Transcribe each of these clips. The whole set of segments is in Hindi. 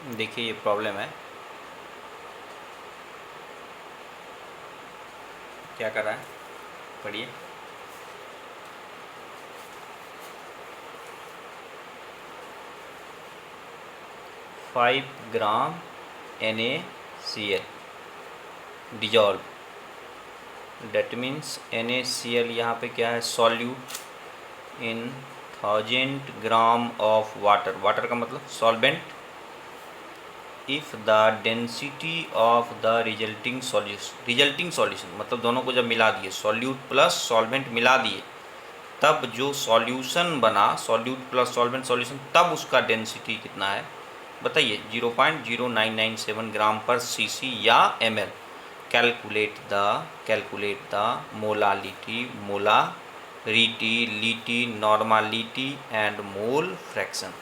देखिए ये प्रॉब्लम है, क्या कर रहा है, पढ़िए। 5 ग्राम NaCl dissolve, that means NaCl यहाँ पे क्या है, solute in 1000 gram of water. Water का मतलब solvent. If the density of the resulting solution मतलब दोनों को जब मिला दिए, सॉल्यूट प्लस सॉल्वेंट मिला दिए, तब जो सॉल्यूशन बना, सॉल्यूट प्लस सॉल्वेंट सॉल्यूशन, तब उसका डेंसिटी कितना है बताइए, 0.0997 ग्राम पर सीसी या ml। Calculate the molality, molarity, lity, normality and mole fraction.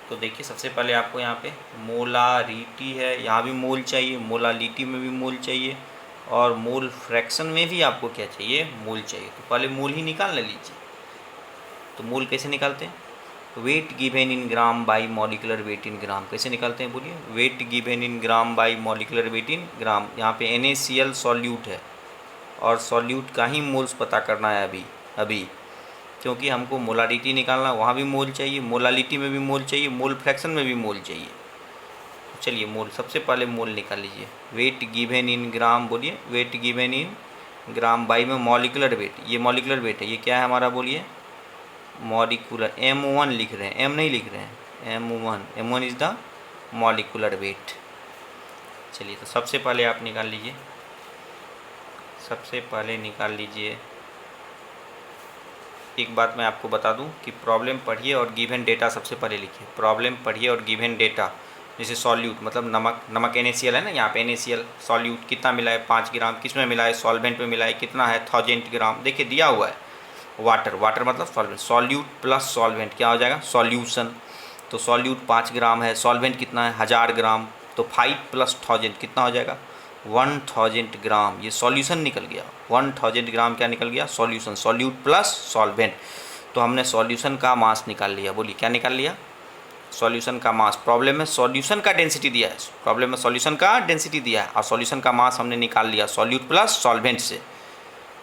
तो देखिए सबसे पहले आपको यहाँ पे मोलारिटी है, यहाँ भी मोल चाहिए, मोलालिटी में भी मोल चाहिए, और मोल फ्रैक्शन में भी आपको क्या चाहिए, मोल चाहिए। तो पहले मोल ही निकाल लीजिए। तो मोल कैसे निकालते हैं, weight given in gram by molecular weight in gram. कैसे निकालते हैं बोलिए, weight given in gram by molecular weight in gram. यहाँ पे NaCl सॉल्यूट है और सॉल्यूट का ही मोल्स पता करना है अभी क्योंकि हमको मोलारिटी निकालना, वहाँ भी मोल चाहिए, मोलालिटी में भी मोल चाहिए, मोल फ्रैक्शन में भी मोल चाहिए। चलिए मोल, सबसे पहले मोल निकाल लीजिए। वेट गिवन इन ग्राम, बोलिए weight given in gram by में मॉलिकुलर वेट, ये मॉलिकुलर वेट है, ये क्या है हमारा बोलिए, मॉलिकुलर M1 लिख रहे हैं, M नहीं लिख रहे हैं, M1 is the molecular weight. चलिए तो सबसे पहले आप निकाल लीजिए, सबसे पहले निकाल लीजिए। एक बात मैं आपको बता दूं कि प्रॉब्लम पढ़िए और गिवन डेटा सबसे पहले लिखिए। प्रॉब्लम पढ़िए और गिवन डेटा, जैसे सॉल्यूट मतलब नमक NaCl है ना, यहाँ पे NaCl सॉल्यूट कितना मिला है, 5 ग्राम, किस में मिला है, सॉल्वेंट में मिला है, कितना है, 1000 ग्राम, देखिए दिया हुआ है। वाटर मतलब सॉल्वेंट, सॉल्यूट प्लस सॉल्वेंट क्या हो जाएगा, सॉल्यूशन। तो सॉल्यूट 5 ग्राम है, सॉल्वेंट कितना है 1000 ग्राम, तो 5 + 1000 कितना हो जाएगा, 1000 ग्राम। ये सॉल्यूशन निकल गया, 1000 ग्राम क्या निकल गया, सॉल्यूशन, सॉल्यूट प्लस सॉल्वेंट। तो हमने सॉल्यूशन का मास निकाल लिया, बोलिए क्या निकाल लिया, सॉल्यूशन का मास। प्रॉब्लम में सॉल्यूशन का डेंसिटी दिया है, प्रॉब्लम में सॉल्यूशन का डेंसिटी दिया है और सॉल्यूशन का मास हमने निकाल लिया सॉल्यूट प्लस सॉल्वेंट से।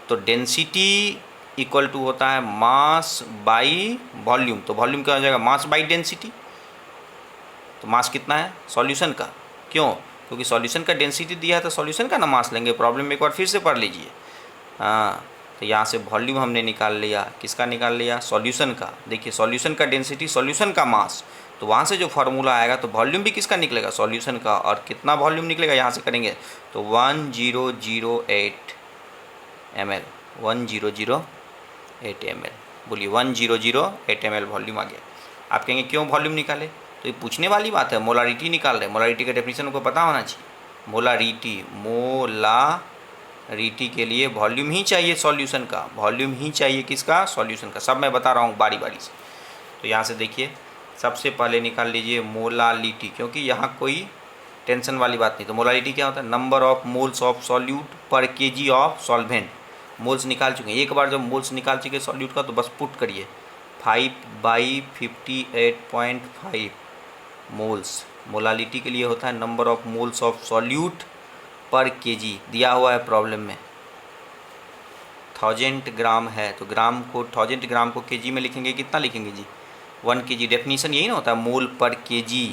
तो डेंसिटी इक्वल टू होता है मास बाई वॉल्यूम। तो वॉल्यूम क्या हो जाएगा, मास बाई डेंसिटी। तो मास कितना है सॉल्यूशन का, क्यों, क्योंकि सॉल्यूशन का डेंसिटी दिया है तो सॉल्यूशन का ना मास लेंगे। प्रॉब्लम एक बार फिर से पढ़ लीजिए। हाँ, तो यहाँ से वॉल्यूम हमने निकाल लिया, किसका निकाल लिया, सॉल्यूशन का। देखिए सॉल्यूशन का डेंसिटी, सॉल्यूशन का मास, तो वहाँ से जो फार्मूला आएगा तो वॉल्यूम भी किसका निकलेगा, सॉल्यूशन का। और कितना वॉल्यूम निकलेगा यहाँ से करेंगे तो 1008 ml, 1008 ml। बोलिए 1008 ml वॉल्यूम आ गया। आप कहेंगे क्यों वॉल्यूम निकाले, तो ये पूछने वाली बात है। मोलारिटी निकाल रहे हैं, मोलारिटी का डेफिनेशन को पता होना चाहिए। मोलारिटी के लिए वॉल्यूम ही चाहिए सॉल्यूशन का, वॉल्यूम ही चाहिए किसका, सॉल्यूशन का। सब मैं बता रहा हूँ बारी बारी से। तो यहाँ से देखिए सबसे पहले निकाल लीजिए मोलालिटी, क्योंकि यहाँ कोई टेंशन वाली बात नहीं। तो मोलालिटी क्या होता है, number of moles of solute पर kg ऑफ सॉल्वेंट। मोल्स निकाल चुके हैं, एक बार जब मोल्स निकाल चुके सॉल्यूट का तो बस पुट करिए 5/58.5 मोल्स। मोलालिटी के लिए होता है number of moles of solute पर kg, दिया हुआ है प्रॉब्लम में 1000 ग्राम है, तो ग्राम को 1000 ग्राम को kg में लिखेंगे, कितना लिखेंगे जी, 1 kg। डेफिनीशन यही ना होता है, मोल पर kg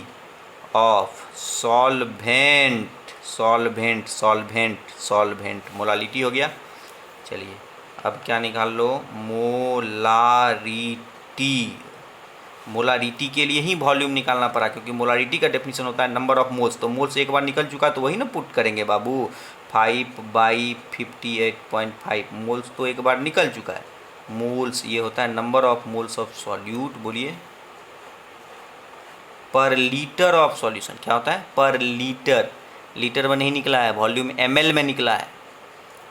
of solvent, solvent solvent solvent, molality हो गया। चलिए अब क्या निकाल लो, मोलारिटी। मोलारिटी के लिए ही वॉल्यूम निकालना पड़ा, क्योंकि मोलारिटी का डेफिनेशन होता है नंबर ऑफ मोल्स। तो मोल्स एक बार निकल चुका तो वही ना पुट करेंगे बाबू, 5/58.5 मोल्स तो एक बार निकल चुका है। मोल्स ये होता है number of moles of solute, बोलिए पर लीटर ऑफ सॉल्यूशन। क्या होता है, पर लीटर, लीटर में नहीं निकला है, वॉल्यूम ml में निकला है।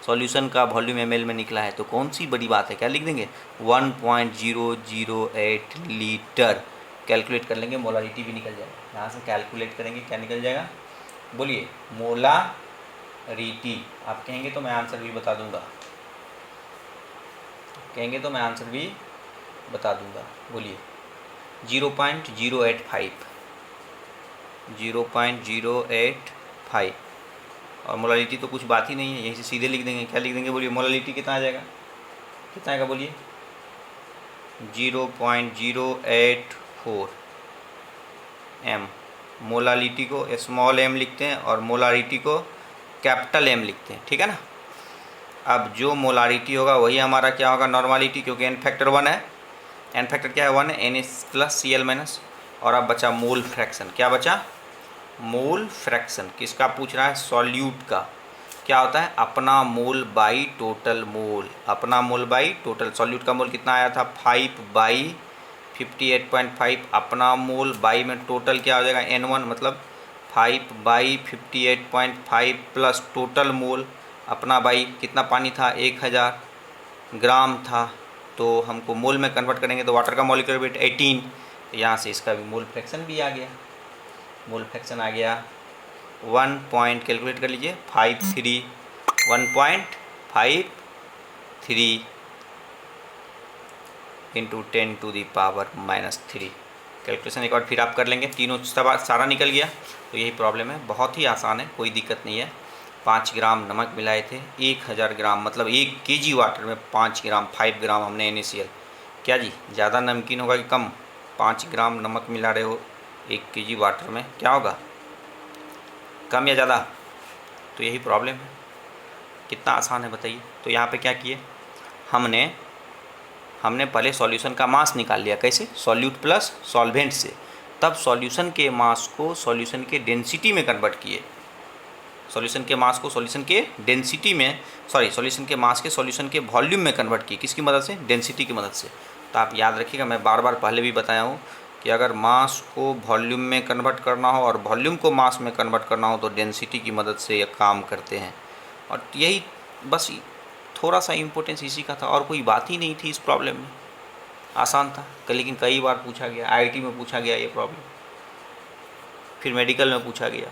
सॉल्यूशन का वॉल्यूम ml में निकला है, तो कौन सी बड़ी बात है, क्या लिख देंगे 1.008 लीटर। कैलकुलेट कर लेंगे, मोलारिटी भी निकल जाएगा। यहाँ से कैलकुलेट करेंगे, क्या निकल जाएगा, बोलिए मोलारिटी। आप कहेंगे तो मैं आंसर भी बता दूंगा, कहेंगे तो मैं आंसर भी बता दूंगा। बोलिए 0.085, 0.085 और मोलालिटी तो कुछ बात ही नहीं है, यहीं से सीधे लिख देंगे। क्या लिख देंगे बोलिए? मोलालिटी कितना आ जाएगा? कितना आएगा बोलिए? 0.084 m। मोलालिटी को स्मॉल m लिखते हैं और मोलारिटी को कैपिटल M लिखते हैं, ठीक है ना। अब जो मोलारिटी होगा वही हमारा क्या होगा? नॉर्मालिटी, क्योंकि n फैक्टर 1 है। n फैक्टर क्या है? 1 है। n plus Cl minus. और अब बचा मोल फ्रैक्शन। क्या बचा? Mole fraction. किसका पूछ रहा है? सॉल्यूट का। क्या होता है? अपना मोल बाई टोटल मोल। अपना मोल बाई टोटल। सॉल्यूट का मोल कितना आया था? 5/58.5। अपना मोल बाई में टोटल क्या हो जाएगा? N1, मतलब 5/58.5 प्लस टोटल मोल। अपना बाई कितना पानी था? 1000 ग्राम था, तो हमको मोल में कन्वर्ट करेंगे तो वाटर का मॉलिक्यूलर वेट 18। यहाँ से इसका भी मोल फ्रैक्शन भी आ गया। मोल फ्रैक्शन आ गया 1 पॉइंट, कैलकुलेट कर लीजिए, 1.53 इंटू 10⁻³ कैलकुलेशन एक बार फिर आप कर लेंगे। तीनों सारा निकल गया। तो यही प्रॉब्लम है, बहुत ही आसान है, कोई दिक्कत नहीं है। 5 ग्राम नमक मिलाए थे, 1000 ग्राम मतलब 1 kg वाटर में 5 ग्राम, 5 ग्राम हमने NaCl। क्या जी ज़्यादा नमकीन होगा कि कम? 5 ग्राम नमक मिला रहे हो 1 kg वाटर में, क्या होगा? कम या ज़्यादा? तो यही प्रॉब्लम है। कितना आसान है बताइए। तो यहाँ पे क्या किए हमने पहले सॉल्यूशन का मास निकाल लिया। कैसे? सॉल्यूट प्लस सॉल्वेंट से। तब सॉल्यूशन के मास को सॉल्यूशन के डेंसिटी में कन्वर्ट किए। सॉल्यूशन के मास को सॉल्यूशन के डेंसिटी में, सॉल्यूशन के मास के सॉल्यूशन के वॉल्यूम में कन्वर्ट किए। किसकी मदद से? डेंसिटी की मदद से। तो आप याद रखिएगा, मैं बार बार पहले भी बताया हूँ कि अगर मास को वॉल्यूम में कन्वर्ट करना हो और वॉल्यूम को मास में कन्वर्ट करना हो तो डेंसिटी की मदद से ये काम करते हैं। और यही बस थोड़ा सा इम्पोर्टेंस इसी का था, और कोई बात ही नहीं थी इस प्रॉब्लम में। आसान था, लेकिन कई बार पूछा गया। IIT में पूछा गया ये प्रॉब्लम, फिर मेडिकल में पूछा गया।